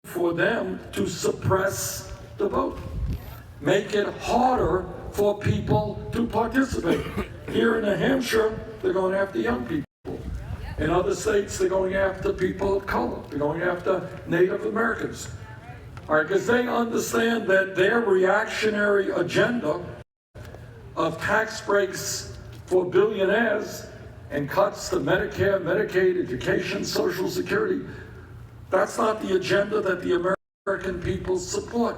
for them to suppress the vote, make it harder for people to participate. Here in New Hampshire, they're going after young people. In other states, they're going after people of color. They're going after Native Americans. All right, because they understand that their reactionary agenda of tax breaks for billionaires and cuts to Medicare, Medicaid, education, Social Security, that's not the agenda that the American people support.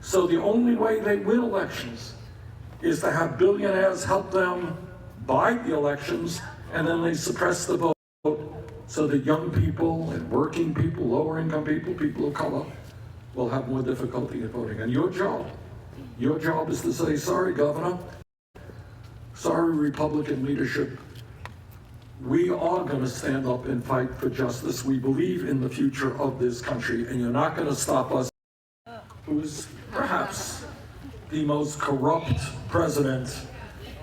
So the only way they win elections is to have billionaires help them buy the elections, and then they suppress the vote so that young people and working people, lower income people, people of color, will have more difficulty in voting. And your job is to say, sorry, Governor, sorry, Republican leadership, we are going to stand up and fight for justice. We believe in the future of this country, and you're not going to stop us, who's perhaps the most corrupt president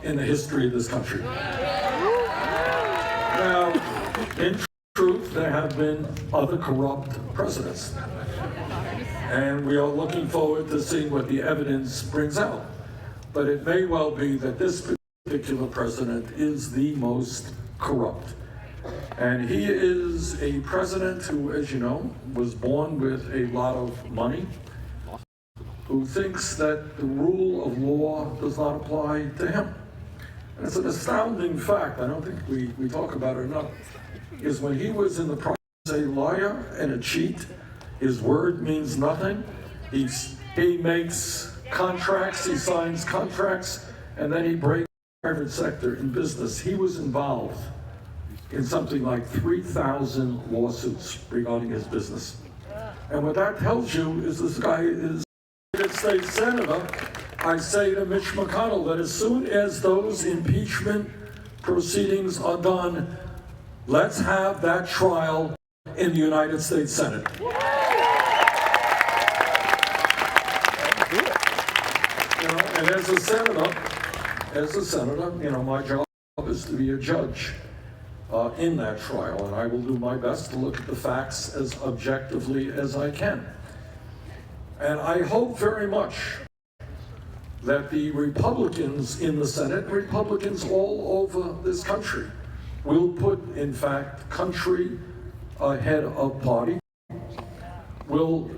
in the history of this country. Now, in truth, there have been other corrupt presidents, and we are looking forward to seeing what the evidence brings out. But it may well be that this particular president is the most corrupt. And he is a president who, as you know, was born with a lot of money, who thinks that the rule of law does not apply to him. And it's an astounding fact, I don't think we talk about it enough, is when he was in the process a liar and a cheat, his word means nothing. He makes contracts, he signs contracts, and then he breaks the private sector in business. He was involved in something like 3,000 lawsuits regarding his business. And what that tells you is this guy is a United States Senator. I say to Mitch McConnell that as soon as those impeachment proceedings are done, let's have that trial in the United States Senate. And as a senator, my job is to be a judge in that trial, and I will do my best to look at the facts as objectively as I can. And I hope very much that the Republicans in the Senate, Republicans all over this country, will put, in fact, country ahead of party, will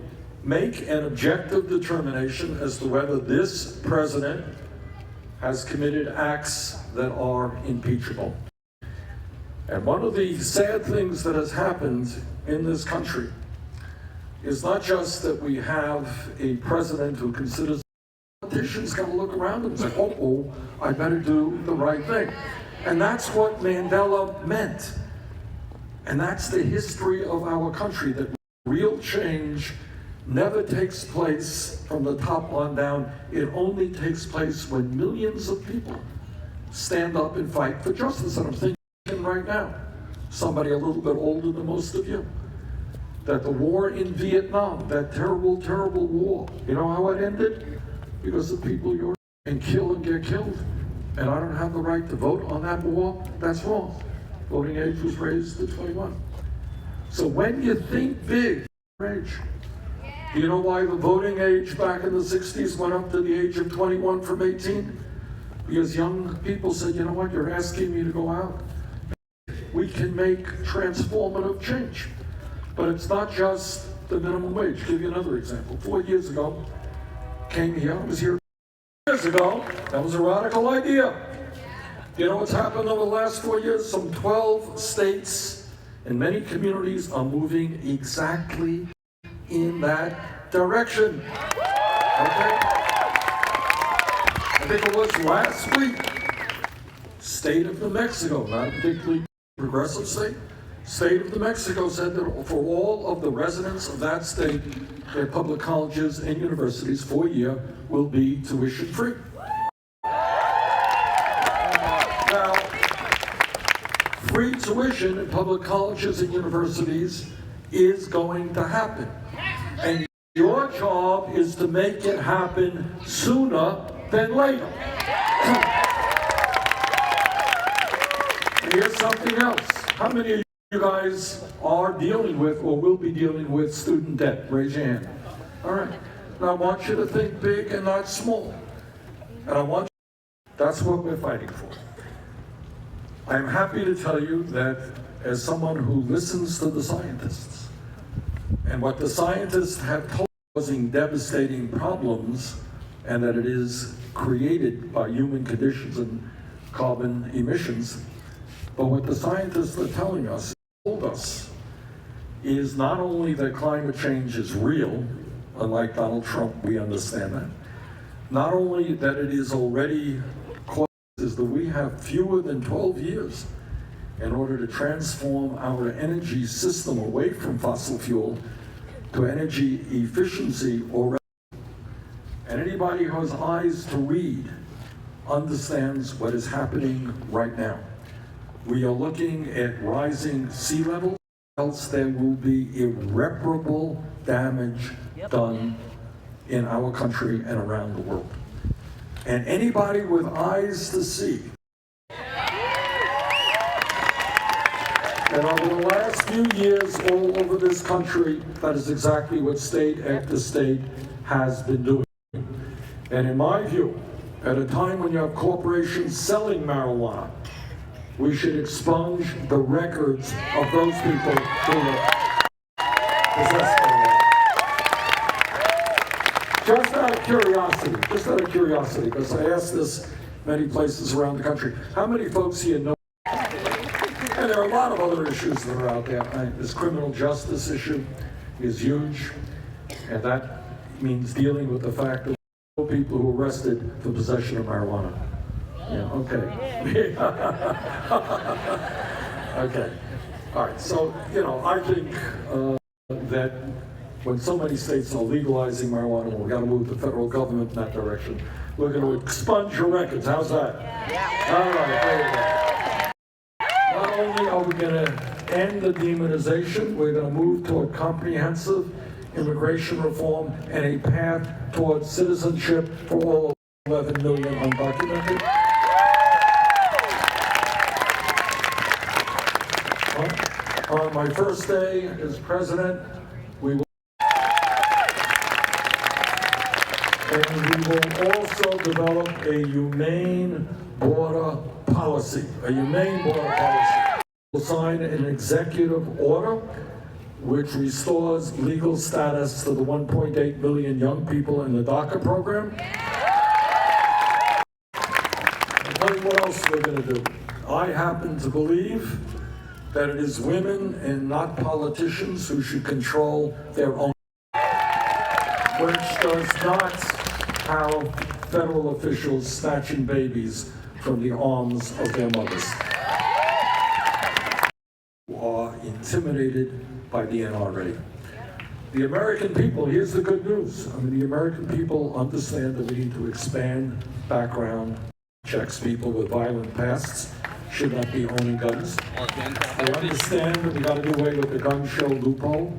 make an objective determination as to whether this president has committed acts that are impeachable. And one of the sad things that has happened in this country is not just that we have a president who considers politicians got to look around and say, oh, I better do the right thing. And that's what Mandela meant. And that's the history of our country, that real change never takes place from the top on down. It only takes place when millions of people stand up and fight for justice. And I'm thinking right now, somebody a little bit older than most of you, that the war in Vietnam, that terrible, terrible war, you know how it ended? Because the people you're and kill and get killed. And I don't have the right to vote on that war. That's wrong. Voting age was raised to 21. So when you think big, age, do you know why the voting age back in the 60s went up to the age of 21 from 18? Because young people said, you know what, you're asking me to go out. We can make transformative change. But it's not just the minimum wage. I'll give you another example. 4 years ago, came here, I was here years ago, that was a radical idea. You know what's happened over the last 4 years? Some 12 states and many communities are moving exactly in that direction. Okay? I think it was last week, state of New Mexico, not a particularly progressive state of New Mexico said that for all of the residents of that state, their public colleges and universities for a year will be tuition free. Now, free tuition in public colleges and universities is going to happen. And your job is to make it happen sooner than later. And here's something else. How many of You guys are dealing with or will be dealing with student debt? Raise your hand. All right. Now I want you to think big and not small. And that's what we're fighting for. I'm happy to tell you that as someone who listens to the scientists, and what the scientists have told us causing devastating problems, and that it is created by human conditions and carbon emissions, but what the scientists are telling us, told us, is not only that climate change is real, unlike Donald Trump, we understand that, not only that it is already caused, is that we have fewer than 12 years in order to transform our energy system away from fossil fuel to energy efficiency already. And anybody who has eyes to read understands what is happening right now. We are looking at rising sea levels, else there will be irreparable damage done in our country and around the world. And anybody with eyes to see that over the last few years all over this country, that is exactly what state after state has been doing. And in my view, at a time when you have corporations selling marijuana, we should expunge the records of those people who possess marijuana. Just out of curiosity, because I asked this many places around the country, how many folks here know? And there are a lot of other issues that are out there. This criminal justice issue is huge, and that means dealing with the fact that people who are arrested for possession of marijuana. Yeah, okay. Okay. All right, so, I think that when so many states are legalizing marijuana, we've got to move the federal government in that direction. We're going to expunge your records. How's that? Yeah. All right, there you go. Not only are we going to end the demonization, we're going to move toward comprehensive immigration reform and a path towards citizenship for all 11 million undocumented. On my first day as president, we will also develop a humane border policy. We'll sign an executive order which restores legal status to the 1.8 million young people in the DACA program. I'll tell you what else we're going to do. I happen to believe that it is women and not politicians who should control their own, which does not have federal officials snatching babies from the arms of their mothers, who are intimidated by the NRA. The American people, here's the good news. The American people understand that we need to expand background checks. People with violent pasts should not be owning guns. They understand that we got to do away with the gun show loophole,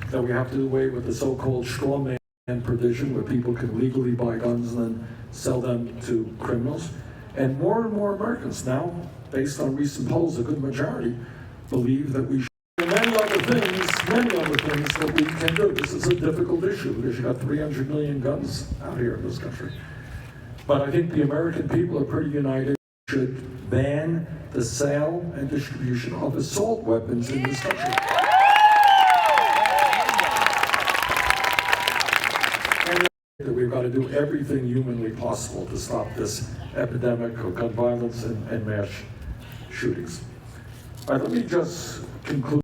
that we have to do away with the so-called straw man provision where people can legally buy guns and then sell them to criminals. And more Americans now, based on recent polls, a good majority believe that we should. Many other things that we can do. This is a difficult issue because you got 300 million guns out here in this country. But I think the American people are pretty united. Should ban the sale and distribution of assault weapons in this country. And that we've got to do everything humanly possible to stop this epidemic of gun violence and mass shootings. All right, let me just conclude.